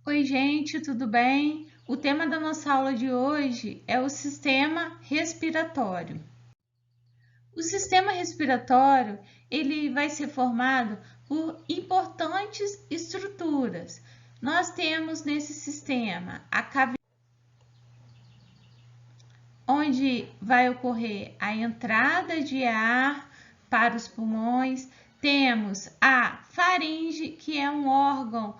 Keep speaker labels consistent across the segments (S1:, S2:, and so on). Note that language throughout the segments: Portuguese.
S1: Oi, gente, tudo bem? O tema da nossa aula de hoje é o sistema respiratório. O sistema respiratório, ele vai ser formado por importantes estruturas. Nós temos nesse sistema a cavidade onde vai ocorrer a entrada de ar para os pulmões. Temos a faringe, que é um órgão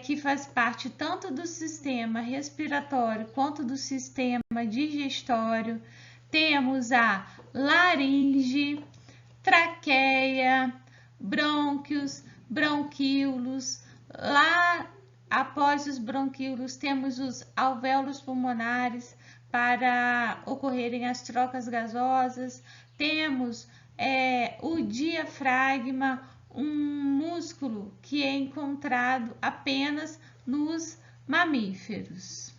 S1: que faz parte tanto do sistema respiratório quanto do sistema digestório. Temos a laringe, traqueia, brônquios, bronquíolos. Lá após os bronquíolos, temos os alvéolos pulmonares para ocorrerem as trocas gasosas. Temos o diafragma, um músculo que é encontrado apenas nos mamíferos.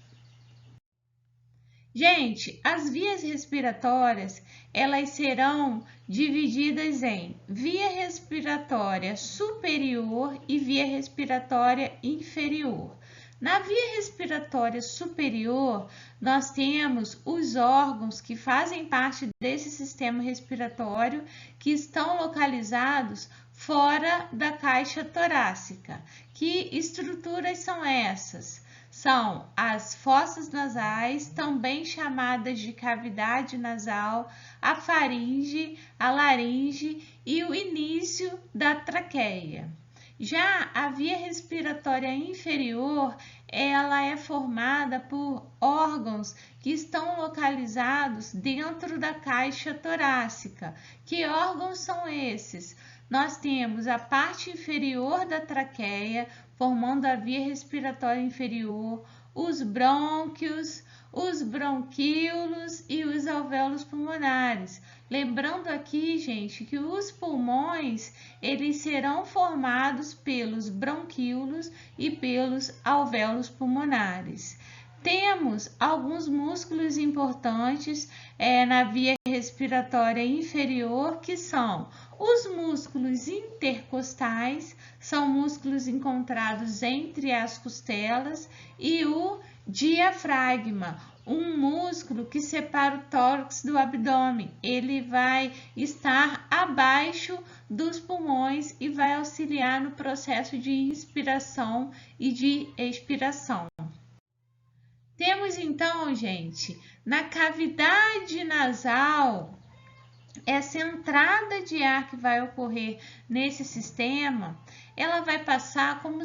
S1: Gente, as vias respiratórias, elas serão divididas em via respiratória superior e via respiratória inferior. Na via respiratória superior, nós temos os órgãos que fazem parte desse sistema respiratório, que estão localizados fora da caixa torácica. Que estruturas são essas? São as fossas nasais, também chamadas de cavidade nasal, a faringe, a laringe e o início da traqueia. Já a via respiratória inferior, ela é formada por órgãos que estão localizados dentro da caixa torácica. Que órgãos são esses? Nós temos a parte inferior da traqueia, formando a via respiratória inferior, os brônquios, os bronquíolos e os alvéolos pulmonares. Lembrando aqui, gente, que os pulmões, eles serão formados pelos bronquíolos e pelos alvéolos pulmonares. Temos alguns músculos importantes na via respiratória inferior, que são os músculos intercostais, são músculos encontrados entre as costelas, e o diafragma, um músculo que separa o tórax do abdômen. Ele vai estar abaixo dos pulmões e vai auxiliar no processo de inspiração e de expiração. Temos então, gente, na cavidade nasal, essa entrada de ar que vai ocorrer nesse sistema, ela vai passar como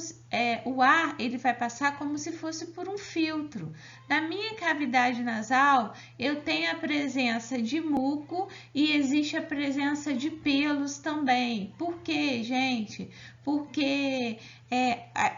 S1: o ar, ele vai passar como se fosse por um filtro. Na minha cavidade nasal, eu tenho a presença de muco e existe a presença de pelos também. Por quê, gente? Porque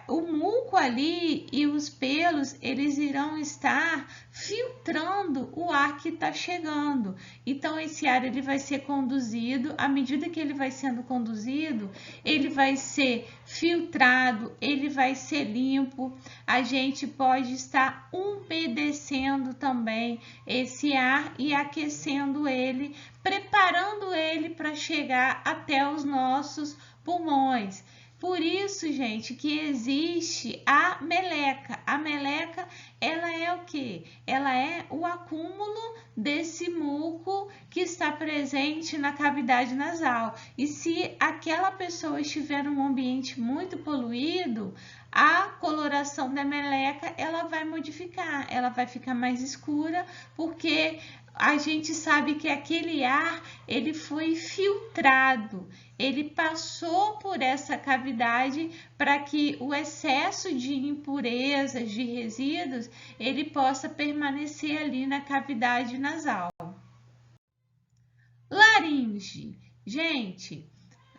S1: o muco ali e os pelos, eles irão estar filtrando o ar que está chegando. Então, esse ar ele vai ser conduzido, à medida que ele vai sendo conduzido, ele vai ser filtrado, ele vai ser limpo. A gente pode estar umedecendo também esse ar e aquecendo ele, preparando ele para chegar até os nossos pulmões. Por isso, gente, que existe a meleca. A meleca, ela é o quê? Ela é o acúmulo desse muco que está presente na cavidade nasal. E se aquela pessoa estiver num ambiente muito poluído, a coloração da meleca, ela vai modificar, ela vai ficar mais escura, porque a gente sabe que aquele ar, ele foi filtrado, ele passou por essa cavidade para que o excesso de impurezas, de resíduos, ele possa permanecer ali na cavidade nasal. Laringe. Gente,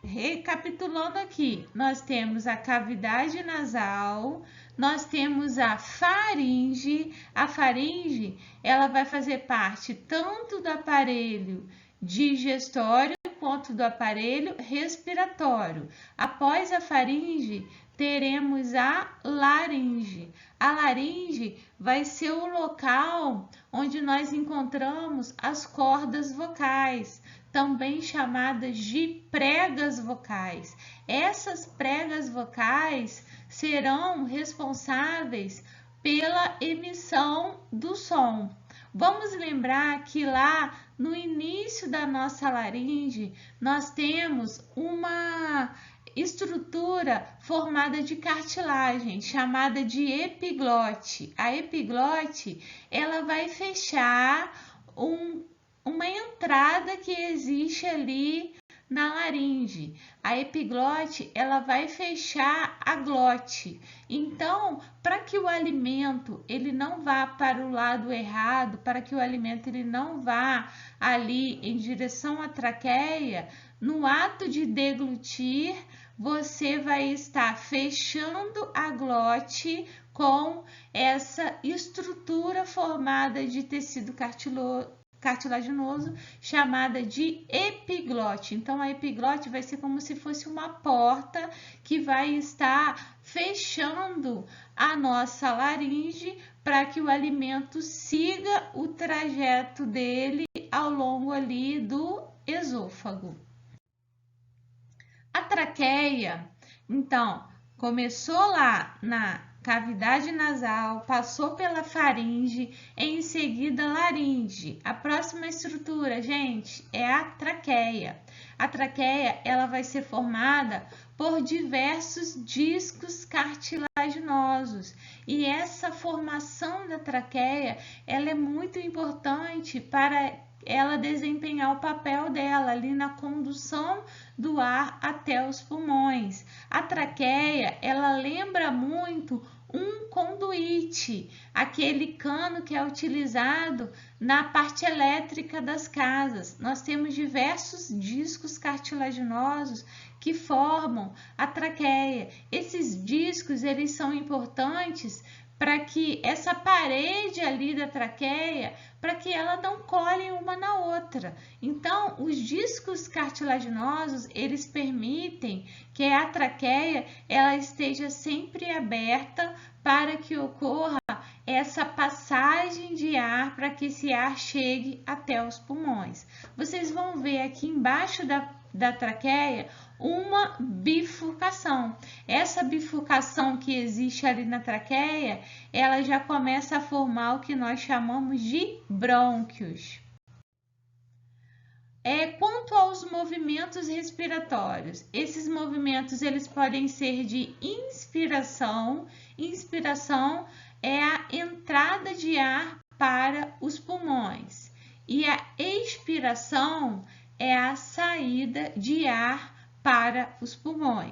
S1: recapitulando aqui, nós temos a cavidade nasal, nós temos a faringe. A faringe, ela vai fazer parte tanto do aparelho digestório quanto do aparelho respiratório. Após a faringe, teremos a laringe. A laringe vai ser o local onde nós encontramos as cordas vocais, também chamadas de pregas vocais. Essas pregas vocais serão responsáveis pela emissão do som. Vamos lembrar que lá no início da nossa laringe, nós temos uma estrutura formada de cartilagem, chamada de epiglote. A epiglote, ela vai fechar uma entrada que existe ali na laringe. A epiglote, ela vai fechar a glote. Então, para que o alimento ele não vá para o lado errado, para que o alimento ele não vá ali em direção à traqueia, no ato de deglutir, você vai estar fechando a glote com essa estrutura formada de tecido cartilaginoso chamada de epiglote. Então, a epiglote vai ser como se fosse uma porta que vai estar fechando a nossa laringe para que o alimento siga o trajeto dele ao longo ali do esôfago. A traqueia, então, começou lá na cavidade nasal, passou pela faringe, em seguida laringe. A próxima estrutura, gente, é a traqueia. A traqueia, ela vai ser formada por diversos discos cartilaginosos. E essa formação da traqueia, ela é muito importante para ela desempenhar o papel dela ali na condução do ar até os pulmões. A traqueia, ela lembra muito um conduíte, aquele cano que é utilizado na parte elétrica das casas. Nós temos diversos discos cartilaginosos que formam a traqueia. Esses discos, eles são importantes para que essa parede ali da traqueia, para que ela não colhe uma na outra. Então, os discos cartilaginosos, eles permitem que a traqueia ela esteja sempre aberta para que ocorra essa passagem de ar, para que esse ar chegue até os pulmões. Vocês vão ver aqui embaixo da traqueia uma bifurcação. Essa bifurcação que existe ali na traqueia, ela já começa a formar o que nós chamamos de brônquios. Quanto aos movimentos respiratórios, esses movimentos eles podem ser de inspiração. Inspiração é a entrada de ar para os pulmões e a expiração é a saída de ar para os pulmões.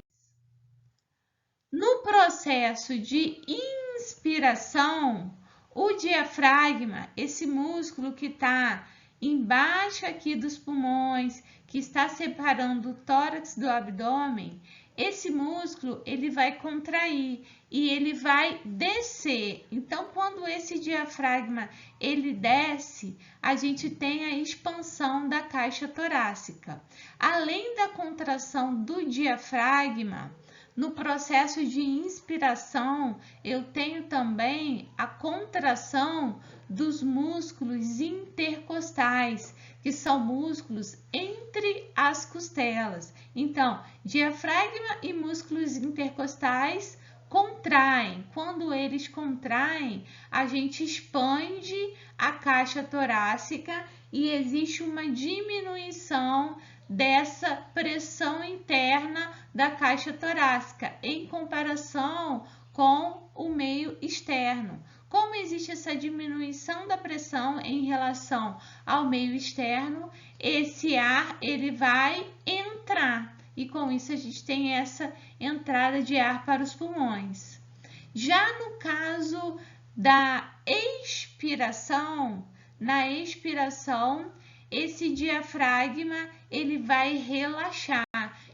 S1: No processo de inspiração, o diafragma, esse músculo que está embaixo aqui dos pulmões, que está separando o tórax do abdômen, esse músculo ele vai contrair e ele vai descer. Então, quando esse diafragma ele desce, a gente tem a expansão da caixa torácica. Além da contração do diafragma, no processo de inspiração, eu tenho também a contração dos músculos intercostais, que são músculos entre as costelas. Então, diafragma e músculos intercostais contraem. Quando eles contraem, a gente expande a caixa torácica e existe uma diminuição dessa pressão interna da caixa torácica em comparação com o meio externo. Como existe essa diminuição da pressão em relação ao meio externo, esse ar ele vai entrar e com isso a gente tem essa entrada de ar para os pulmões. Já no caso da expiração, na expiração, esse diafragma ele vai relaxar.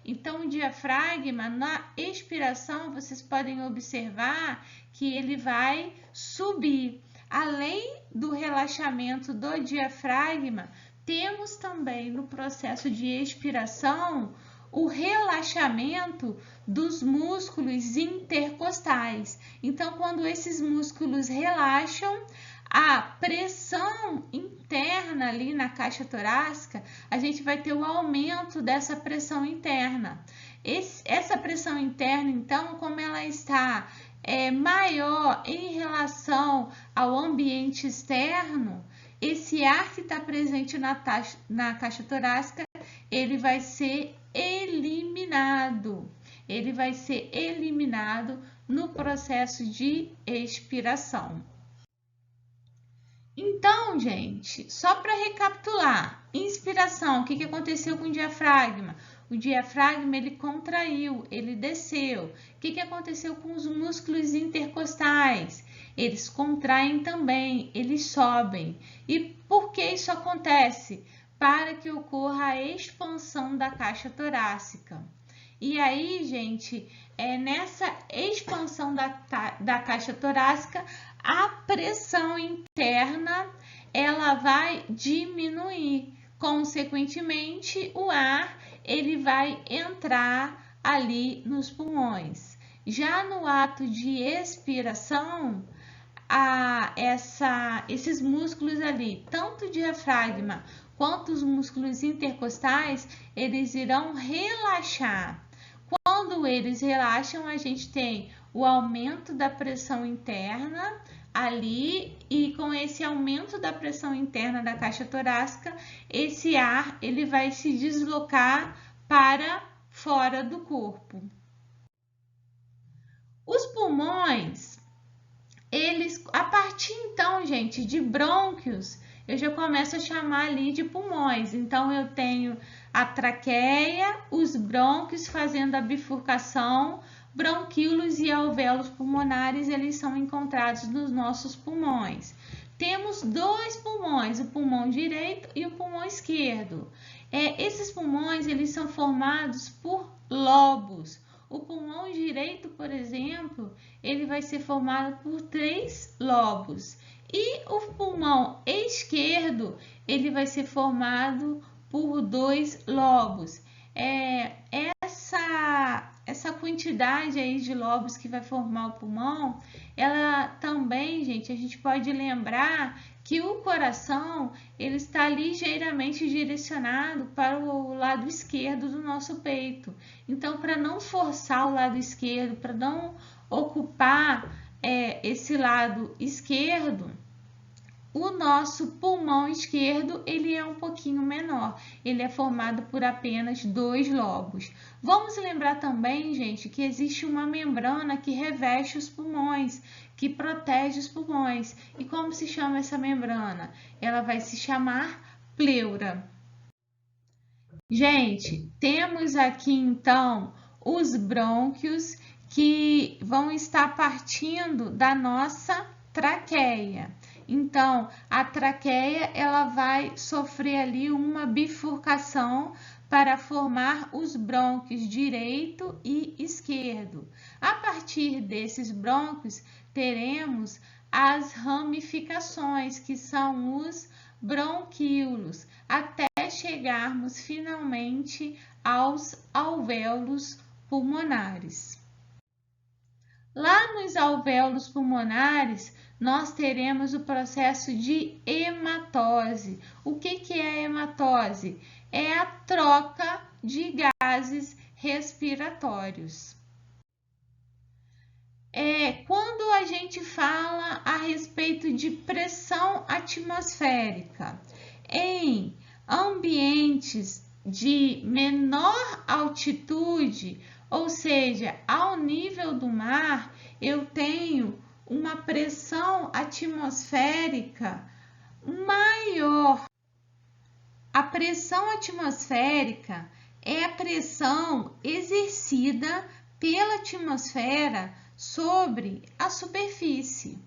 S1: Então, o diafragma, na expiração, vocês podem observar que ele vai subir. Além do relaxamento do diafragma, temos também no processo de expiração o relaxamento dos músculos intercostais. Então, quando esses músculos relaxam, a pressão interna ali na caixa torácica, a gente vai ter o aumento dessa pressão interna. Essa pressão interna, então, como ela está maior em relação ao ambiente externo, esse ar que está presente na caixa torácica, ele vai ser eliminado. Ele vai ser eliminado no processo de expiração. Então, gente, só para recapitular, inspiração, o que aconteceu com o diafragma? O diafragma, ele contraiu, ele desceu. O que aconteceu com os músculos intercostais? Eles contraem também, eles sobem. E por que isso acontece? Para que ocorra a expansão da caixa torácica. E aí, gente, nessa expansão da caixa torácica, a pressão interna ela vai diminuir. Consequentemente, o ar ele vai entrar ali nos pulmões. Já no ato de expiração, esses músculos ali, tanto o diafragma quanto os músculos intercostais, eles irão relaxar. Quando eles relaxam, a gente tem o aumento da pressão interna ali, e com esse aumento da pressão interna da caixa torácica, esse ar ele vai se deslocar para fora do corpo. Os pulmões, eles, a partir então, gente, de brônquios, eu já começo a chamar ali de pulmões. Então, eu tenho a traqueia, os brônquios fazendo a bifurcação, bronquíolos e alvéolos pulmonares, eles são encontrados nos nossos pulmões. Temos dois pulmões, o pulmão direito e o pulmão esquerdo. Esses pulmões, eles são formados por lobos. O pulmão direito, por exemplo, ele vai ser formado por 3 lobos. E o pulmão esquerdo, ele vai ser formado por 2 lobos. Essa quantidade aí de lobos que vai formar o pulmão, ela também, gente, a gente pode lembrar que o coração, ele está ligeiramente direcionado para o lado esquerdo do nosso peito. Então, para não forçar o lado esquerdo, para não ocupar esse lado esquerdo, o nosso pulmão esquerdo ele é um pouquinho menor, ele é formado por apenas 2 lobos. Vamos lembrar também, gente, que existe uma membrana que reveste os pulmões, que protege os pulmões. E como se chama essa membrana? Ela vai se chamar pleura. Gente, temos aqui então os brônquios que vão estar partindo da nossa traqueia. Então, a traqueia ela vai sofrer ali uma bifurcação para formar os brônquios direito e esquerdo. A partir desses brônquios, teremos as ramificações, que são os bronquíolos, até chegarmos finalmente aos alvéolos pulmonares. Lá nos alvéolos pulmonares, nós teremos o processo de hematose. O que é a hematose? É a troca de gases respiratórios. Quando a gente fala a respeito de pressão atmosférica, em ambientes de menor altitude, ou seja, ao nível do mar, eu tenho uma pressão atmosférica maior. A pressão atmosférica é a pressão exercida pela atmosfera sobre a superfície.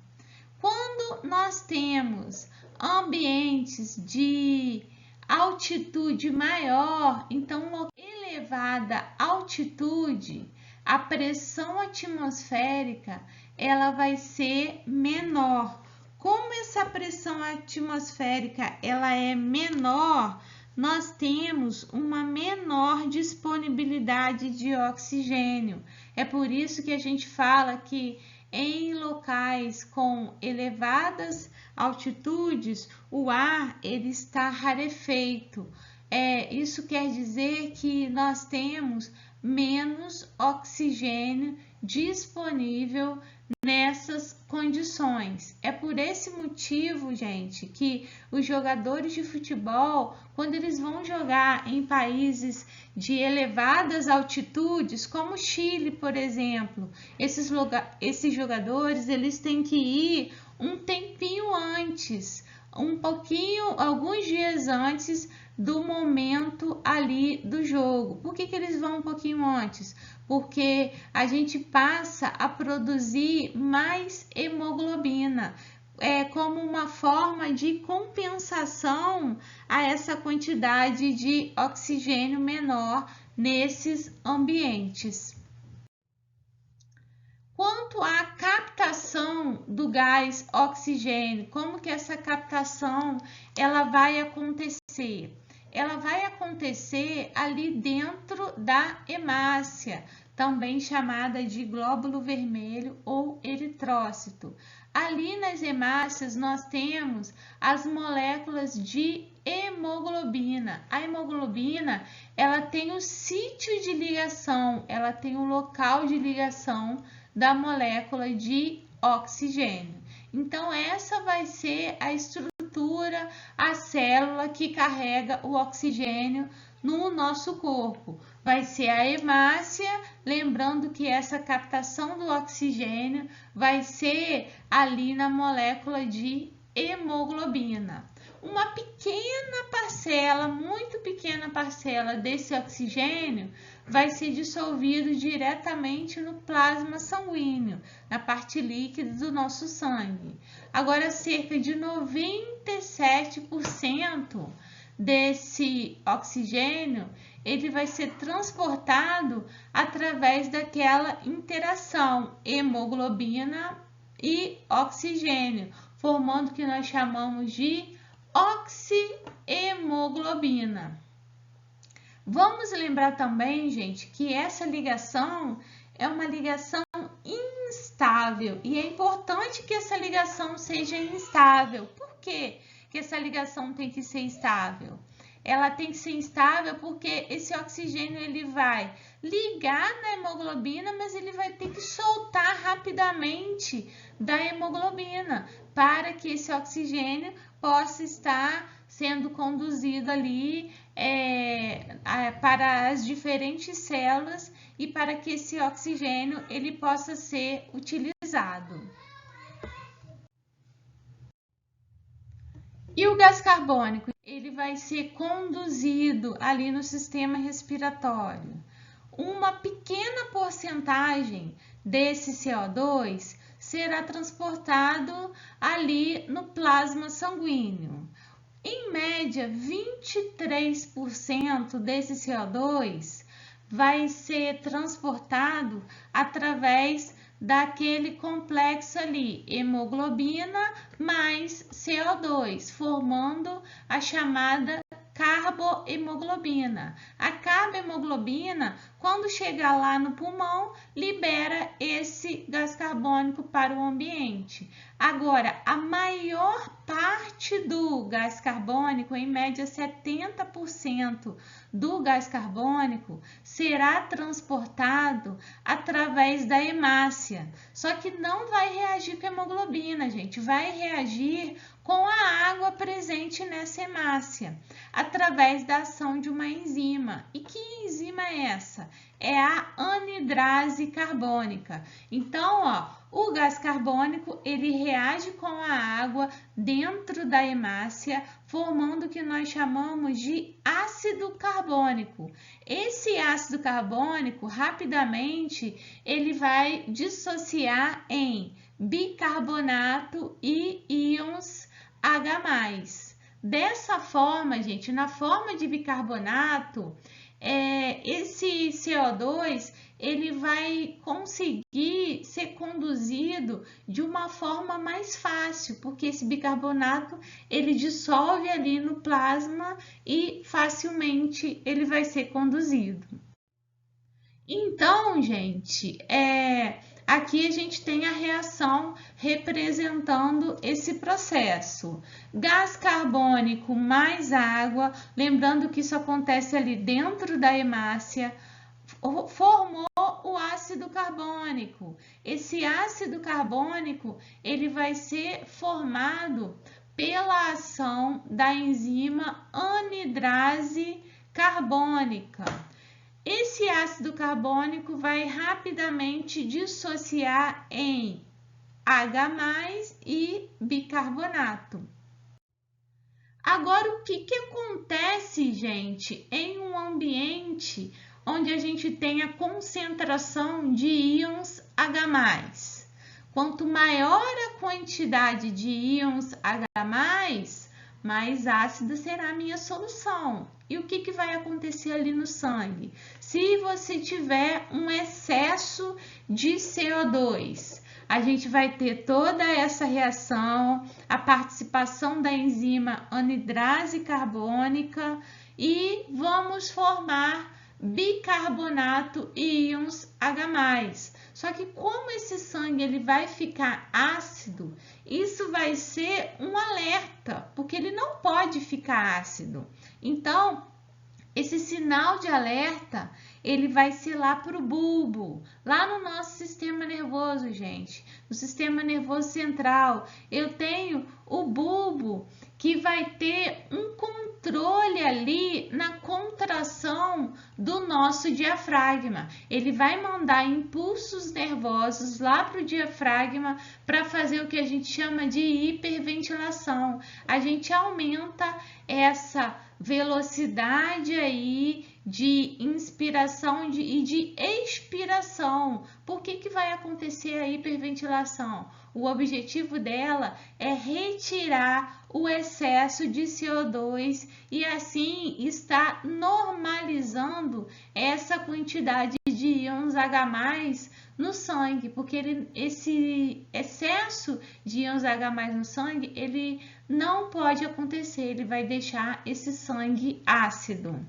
S1: Quando nós temos ambientes de altitude maior, então elevada altitude, a pressão atmosférica ela vai ser menor. Como essa pressão atmosférica ela é menor, nós temos uma menor disponibilidade de oxigênio. É por isso que a gente fala que em locais com elevadas altitudes, o ar ele está rarefeito. Isso quer dizer que nós temos menos oxigênio disponível nessas condições. É por esse motivo, gente, que os jogadores de futebol, quando eles vão jogar em países de elevadas altitudes, como Chile, por exemplo, esses jogadores eles têm que ir um tempinho antes, alguns dias antes do momento ali do jogo. Por que eles vão um pouquinho antes? Porque a gente passa a produzir mais hemoglobina, como uma forma de compensação a essa quantidade de oxigênio menor nesses ambientes. Quanto à captação do gás oxigênio, como que essa captação ela vai acontecer? Ela vai acontecer ali dentro da hemácia, também chamada de glóbulo vermelho ou eritrócito. Ali nas hemácias nós temos as moléculas de hemoglobina. A hemoglobina, ela tem o sítio de ligação, ela tem o local de ligação da molécula de oxigênio. Então, essa vai ser a estrutura, a célula que carrega o oxigênio no nosso corpo. Vai ser a hemácia, lembrando que essa captação do oxigênio vai ser ali na molécula de hemoglobina. Uma pequena parcela, muito pequena parcela desse oxigênio vai ser dissolvido diretamente no plasma sanguíneo, na parte líquida do nosso sangue. Agora, cerca de 97% desse oxigênio, ele vai ser transportado através daquela interação hemoglobina e oxigênio, formando o que nós chamamos de oxihemoglobina. Vamos lembrar também, gente, que essa ligação é uma ligação instável e é importante que essa ligação seja instável. Por quê que essa ligação tem que ser instável? Ela tem que ser instável porque esse oxigênio ele vai ligar na hemoglobina, mas ele vai ter que soltar rapidamente da hemoglobina para que esse oxigênio possa estar sendo conduzido ali para as diferentes células e para que esse oxigênio ele possa ser utilizado. E o gás carbônico, ele vai ser conduzido ali no sistema respiratório. Uma pequena porcentagem desse CO2 será transportado ali no plasma sanguíneo. Em média, 23% desse CO2 vai ser transportado através daquele complexo ali, hemoglobina mais CO2, formando a chamada carbohemoglobina. A carbohemoglobina, quando chegar lá no pulmão, libera esse gás carbônico para o ambiente. Agora, a maior parte do gás carbônico, em média 70% do gás carbônico, será transportado através da hemácia. Só que não vai reagir com a hemoglobina, gente, vai reagir com a água presente nessa hemácia, através da ação de uma enzima. E que enzima é essa? É a anidrase carbônica. Então, o gás carbônico, ele reage com a água dentro da hemácia, formando o que nós chamamos de ácido carbônico. Esse ácido carbônico, rapidamente, ele vai dissociar em bicarbonato e íons H+. Dessa forma, gente, na forma de bicarbonato, esse CO2 ele vai conseguir ser conduzido de uma forma mais fácil, porque esse bicarbonato ele dissolve ali no plasma e facilmente ele vai ser conduzido. Então, gente, aqui a gente tem a reação representando esse processo. Gás carbônico mais água, lembrando que isso acontece ali dentro da hemácia, formou o ácido carbônico. Esse ácido carbônico, ele vai ser formado pela ação da enzima anidrase carbônica. Esse ácido carbônico vai rapidamente dissociar em H+ e bicarbonato. Agora, o que acontece, gente, em um ambiente onde a gente tem a concentração de íons H+? Quanto maior a quantidade de íons H+, mais ácida será a minha solução. E o que vai acontecer ali no sangue? Se você tiver um excesso de CO2, a gente vai ter toda essa reação, a participação da enzima anidrase carbônica e vamos formar bicarbonato e íons H+. Só que como esse sangue ele vai ficar ácido, isso vai ser um alerta, porque ele não pode ficar ácido. Então, esse sinal de alerta, ele vai ser lá para o bulbo, lá no nosso sistema nervoso, gente. No sistema nervoso central, eu tenho o bulbo que vai ter um controle ali na contração do nosso diafragma. Ele vai mandar impulsos nervosos lá para o diafragma para fazer o que a gente chama de hiperventilação. A gente aumenta essa velocidade aí de inspiração e de expiração. Por que vai acontecer a hiperventilação? O objetivo dela é retirar o excesso de CO2 e assim está normalizando essa quantidade de íons H+ no sangue, porque esse excesso de íons H+ no sangue, ele não pode acontecer, ele vai deixar esse sangue ácido.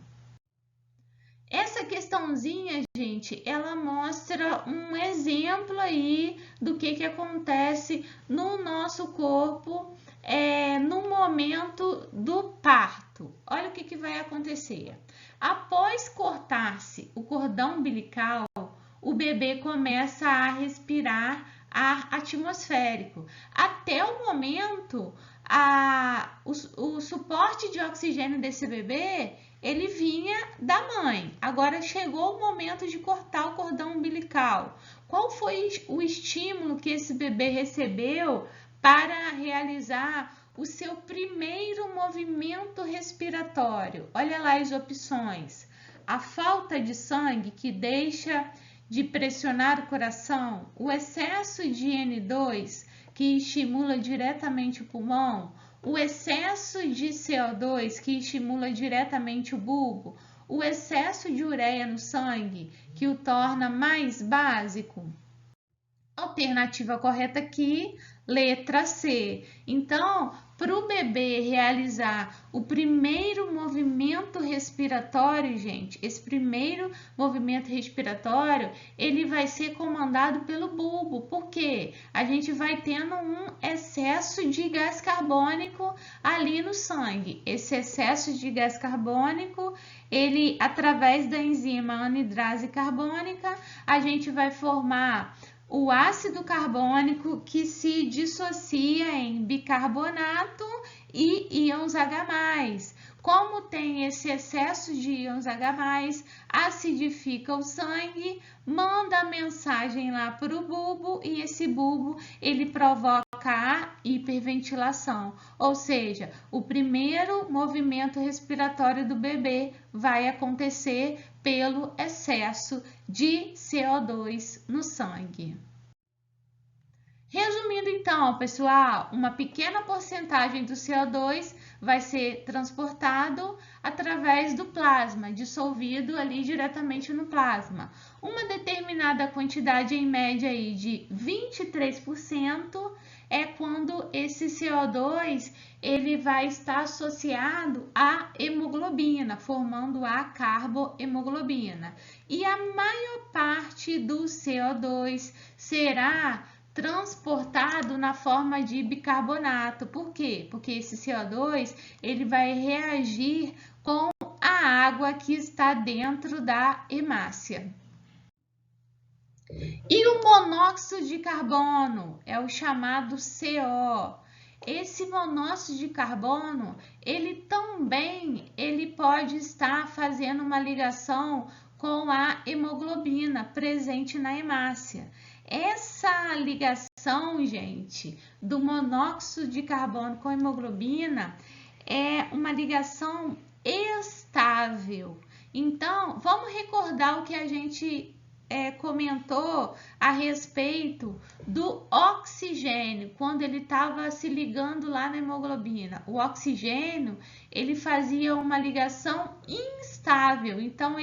S1: Essa questãozinha, gente, ela mostra um exemplo aí do que acontece no nosso corpo no momento do parto. Olha o que vai acontecer. Após cortar-se o cordão umbilical, o bebê começa a respirar ar atmosférico. Até o momento, o suporte de oxigênio desse bebê, ele vinha da mãe. Agora chegou o momento de cortar o cordão umbilical. Qual foi o estímulo que esse bebê recebeu para realizar o seu primeiro movimento respiratório? Olha lá as opções. A falta de sangue, que deixa de pressionar o coração, o excesso de N2, que estimula diretamente o pulmão, o excesso de CO2, que estimula diretamente o bulbo, o excesso de ureia no sangue, que o torna mais básico. Alternativa correta aqui, letra C. Então, para o bebê realizar o primeiro movimento respiratório, gente, esse primeiro movimento respiratório, ele vai ser comandado pelo bulbo. Por quê? A gente vai tendo um excesso de gás carbônico ali no sangue. Esse excesso de gás carbônico, ele, através da enzima anidrase carbônica, a gente vai formar o ácido carbônico, que se dissocia em bicarbonato e íons H+. Como tem esse excesso de íons H+, acidifica o sangue, manda a mensagem lá para o bulbo e esse bulbo ele provoca a hiperventilação, ou seja, o primeiro movimento respiratório do bebê vai acontecer pelo excesso de CO2 no sangue. Resumindo Resumindo então, pessoal, uma pequena porcentagem do CO2 vai ser transportado através do plasma, dissolvido ali diretamente no plasma. Uma determinada quantidade, em média aí de 23%, é quando esse CO2 ele vai estar associado à hemoglobina, formando a carbohemoglobina. E a maior parte do CO2 será transportado na forma de bicarbonato. Por quê? Porque esse CO2 ele vai reagir com a água que está dentro da hemácia. E o monóxido de carbono é o chamado CO. Esse monóxido de carbono, ele pode estar fazendo uma ligação com a hemoglobina presente na hemácia. Essa ligação, gente, do monóxido de carbono com a hemoglobina é uma ligação estável. Então, vamos recordar o que a gente comentou a respeito do oxigênio, quando ele estava se ligando lá na hemoglobina. O oxigênio, ele fazia uma ligação instável, então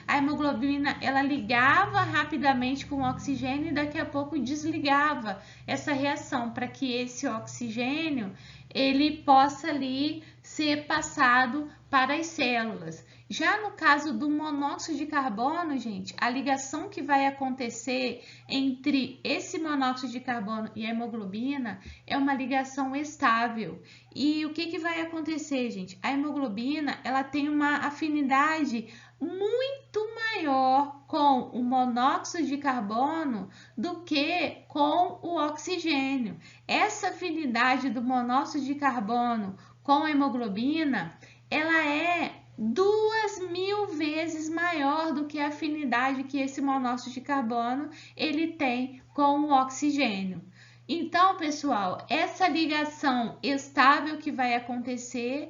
S1: a hemoglobina, ela ligava rapidamente com o oxigênio e daqui a pouco desligava essa reação para que esse oxigênio, ele possa ali ser passado para as células. Já no caso do monóxido de carbono, gente, a ligação que vai acontecer entre esse monóxido de carbono e a hemoglobina é uma ligação estável. E o que vai acontecer, gente? A hemoglobina, ela tem uma afinidade muito maior com o monóxido de carbono do que com o oxigênio. Essa afinidade do monóxido de carbono com a hemoglobina, ela é 2.000 vezes maior do que a afinidade que esse monóxido de carbono ele tem com o oxigênio. Então, pessoal, essa ligação estável que vai acontecer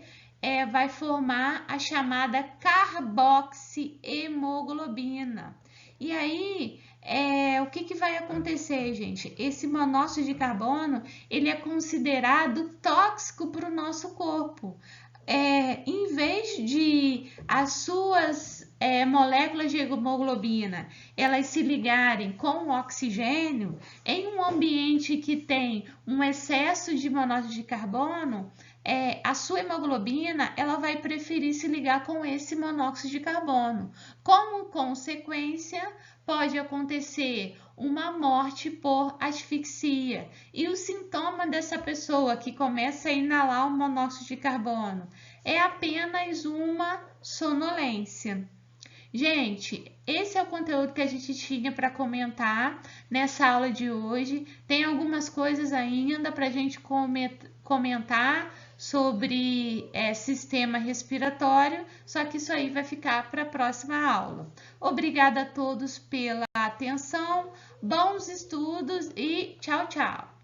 S1: vai formar a chamada carboxihemoglobina. E aí, o que vai acontecer, gente? Esse monóxido de carbono, ele é considerado tóxico para o nosso corpo. Em vez de as suas moléculas de hemoglobina elas se ligarem com o oxigênio, em um ambiente que tem um excesso de monóxido de carbono, a sua hemoglobina ela vai preferir se ligar com esse monóxido de carbono. Como consequência, pode acontecer uma morte por asfixia. E o sintoma dessa pessoa que começa a inalar o monóxido de carbono é apenas uma sonolência. Gente, esse é o conteúdo que a gente tinha para comentar nessa aula de hoje. Tem algumas coisas ainda para a gente comentar sobre sistema respiratório, só que isso aí vai ficar para a próxima aula. Obrigada a todos pela atenção, bons estudos e tchau, tchau!